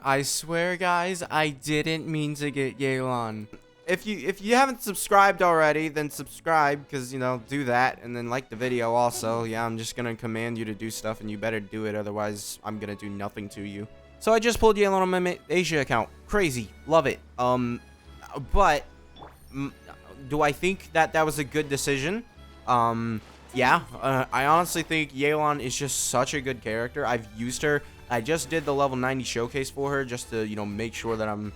I swear, guys, I didn't mean to get Yelan. If you haven't subscribed already, then subscribe, because, do that, and then like the video also. Yeah, I'm just gonna command you to do stuff, and you better do it, otherwise I'm gonna do nothing to you. So I just pulled Yelan on my Asia account. Crazy. Love it. But, do I think that was a good decision? Yeah, I honestly think Yelan is just such a good character. I've used her. I just did the level 90 showcase for her just to, make sure that I'm,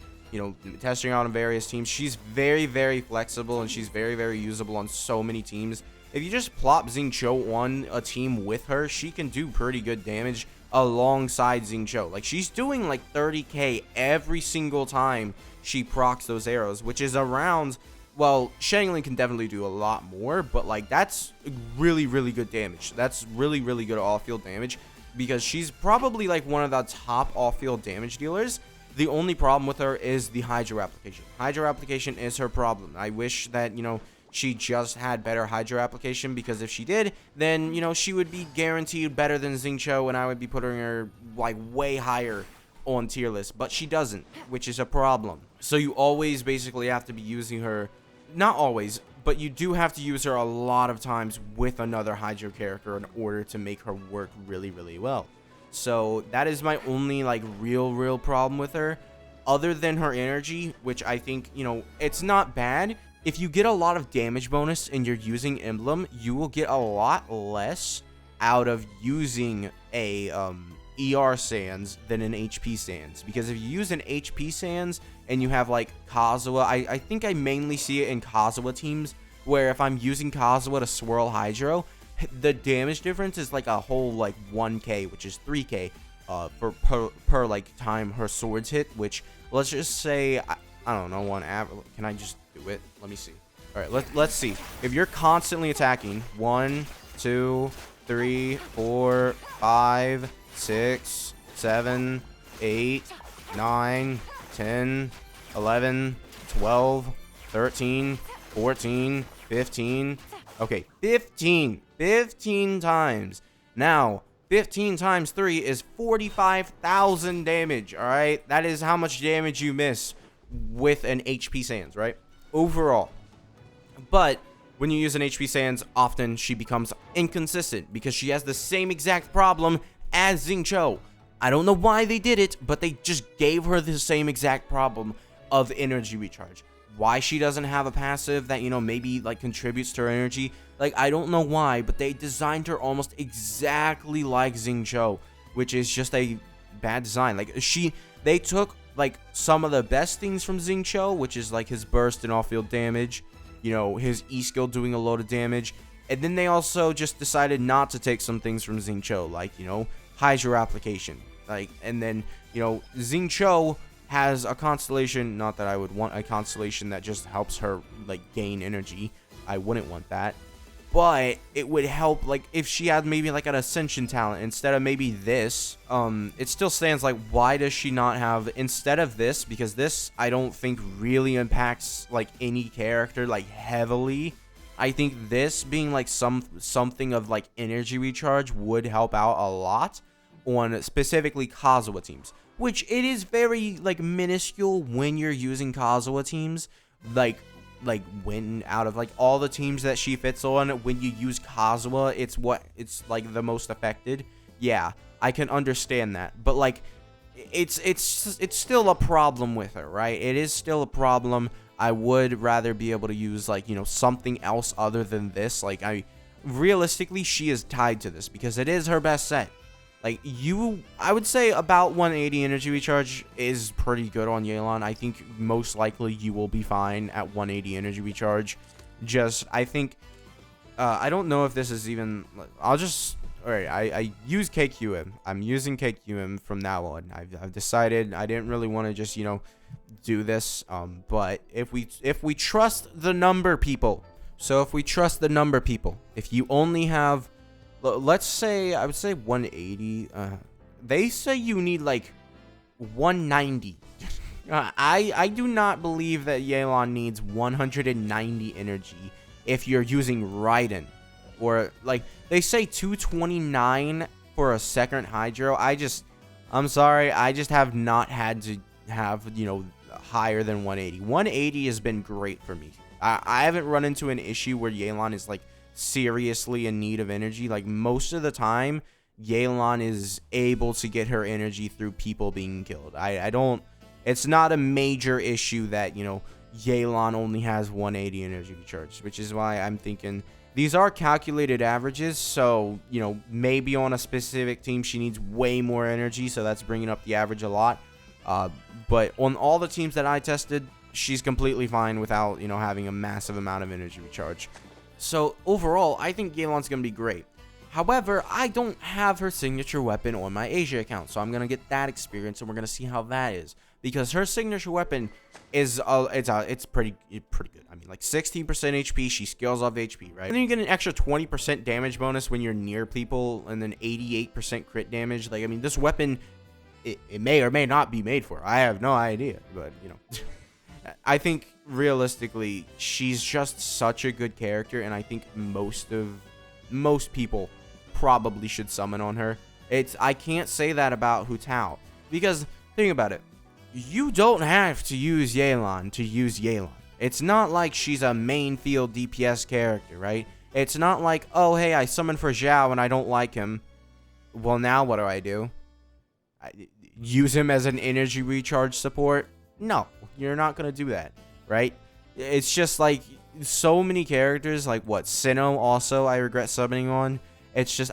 testing her out on various teams. She's very, very flexible, and she's very, very usable on so many teams. If you just plop Xingqiu on a team with her, she can do pretty good damage alongside Xingqiu. Like, she's doing like 30k every single time she procs those arrows, which is around... Well, Shangling can definitely do a lot more, but, like, that's really, really good damage. That's really, really good off-field damage, because she's probably, like, one of the top off-field damage dealers. The only problem with her is the Hydro application. Hydro application is her problem. I wish that, she just had better Hydro application, because if she did, then, she would be guaranteed better than Xingqiu, and I would be putting her, like, way higher on tier list, but she doesn't, which is a problem. So you always basically have to be using her... Not always, but you do have to use her a lot of times with another Hydro character in order to make her work really, really well. So that is my only, like, real problem with her. Other than her energy, which I think, it's not bad. If you get a lot of damage bonus and you're using Emblem, you will get a lot less out of using a, ER Sands than an HP Sands, because if you use an HP Sands and you have like Kazuha, I think I mainly see it in Kazuha teams, where if I'm using Kazuha to swirl Hydro, the damage difference is like a whole like 1k, which is 3k per like time her swords hit, which let's just say I don't know, on average. Can I just do it? Let me see. All right, let's see. If you're constantly attacking 1 2 3 4 5 6, 7, 8, 9, 10, 11, 12, 13, 14, 15. Okay, 15 times. Now, 15 times 3 is 45,000 damage, all right? That is how much damage you miss with an HP Sands, right? Overall. But when you use an HP Sands, often she becomes inconsistent because she has the same exact problem as Xingqiu. I don't know why they did it, but they just gave her the same exact problem of energy recharge. Why she doesn't have a passive that, maybe like contributes to her energy, like, I don't know why, but they designed her almost exactly like Xingqiu, which is just a bad design. Like, they took like some of the best things from Xingqiu, which is like his burst and off-field damage, his E skill doing a load of damage. And then they also just decided not to take some things from Xingqiu, like, Hydro application. Like, and then, Xingqiu has a constellation, not that I would want a constellation that just helps her, like, gain energy. I wouldn't want that. But it would help, like, if she had maybe, like, an Ascension talent instead of maybe this. It still stands, like, why does she not have, instead of this, because this, I don't think really impacts, like, any character, like, heavily. I think this being like something of like energy recharge would help out a lot on specifically Kazuha teams, which it is very like minuscule when you're using Kazuha teams. Like when out of like all the teams that she fits on, when you use Kazuha, it's like the most affected. Yeah, I can understand that, but like it's still a problem with her, right? It is still a problem. I would rather be able to use, like, something else other than this. Like, realistically, she is tied to this because it is her best set. Like, I would say about 180 energy recharge is pretty good on Yelan. I think most likely you will be fine at 180 energy recharge. I think, I don't know if this is even, alright, I use KQM. I'm using KQM from now on. I've decided I didn't really want to just, do this, but if we trust the number people, if you only have, let's say, I would say 180, they say you need like 190. I do not believe that Yelan needs 190 energy if you're using Raiden, or like they say 229 for a second Hydro. I'm sorry, I just have not had to have, you know, higher than 180. 180 has been great for me. I haven't run into an issue where Yelan is, like, seriously in need of energy. Like, most of the time, Yelan is able to get her energy through people being killed. I don't... It's not a major issue that, you know, Yelan only has 180 energy recharge, which is why I'm thinking these are calculated averages, so, you know, maybe on a specific team she needs way more energy, so that's bringing up the average a lot. But on all the teams that I tested, she's completely fine without, you know, having a massive amount of energy recharge. So overall, I think Yelan's going to be great. However, I don't have her signature weapon on my Asia account, so I'm going to get that experience, and we're going to see how that is. Because her signature weapon is, it's pretty good. I mean, like 16% HP, she scales off HP, right? And then you get an extra 20% damage bonus when you're near people, and then 88% crit damage. Like, I mean, this weapon, it may or may not be made for her. I have no idea, but, you know. I think, realistically, she's just such a good character, and I think most people probably should summon on her. I can't say that about Hu Tao, because think about it. You don't have to use Yelan to use Yelan. It's not like she's a main field DPS character, right? It's not like, oh, hey, I summoned for Zhao and I don't like him. Well, now what do? Use him as an energy recharge support? No, you're not going to do that, right? It's just like so many characters, like what, Sinnoh also I regret summoning on. It's just,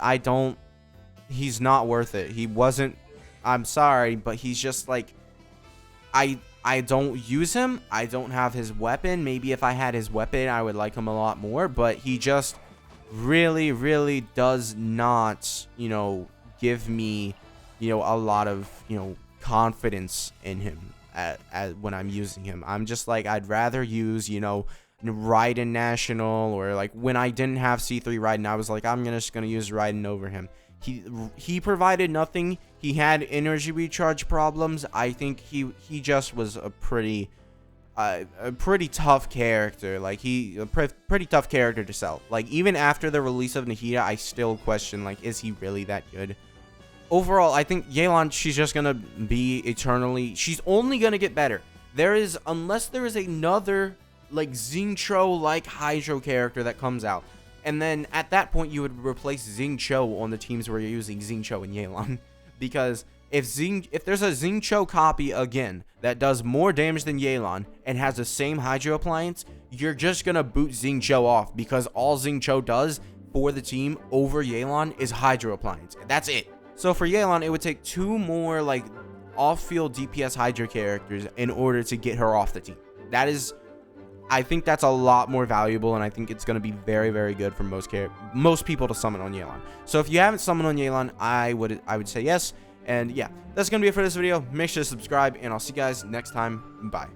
he's not worth it. He wasn't, I'm sorry, but he's just like, I don't use him. I don't have his weapon. Maybe if I had his weapon, I would like him a lot more. But he just really, really does not, you know, give me, you know, a lot of, you know, confidence in him when I'm using him. I'm just like, I'd rather use, you know, Raiden National, or like when I didn't have C3 Raiden, I was like, I'm just gonna use Raiden over him. He provided nothing. He had energy recharge problems. I think he just was a pretty tough character. Like pretty tough character to sell. Like even after the release of Nahida, I still question, like, is he really that good? Overall, I think Yelan, she's just gonna be eternally. She's only gonna get better. Unless there is another like Xingqiu like Hydro character that comes out. And then at that point, you would replace Xingqiu on the teams where you're using Xingqiu and Yelan. Because if there's a Xingqiu copy again that does more damage than Yelan and has the same Hydro appliance, you're just going to boot Xingqiu off, because all Xingqiu does for the team over Yelan is Hydro appliance. And that's it. So for Yelan, it would take 2 more like off-field DPS Hydro characters in order to get her off the team. I think that's a lot more valuable, and I think it's going to be very, very good for most people to summon on Yelan. So if you haven't summoned on Yelan, I would say yes. And yeah, that's going to be it for this video. Make sure to subscribe, and I'll see you guys next time. Bye.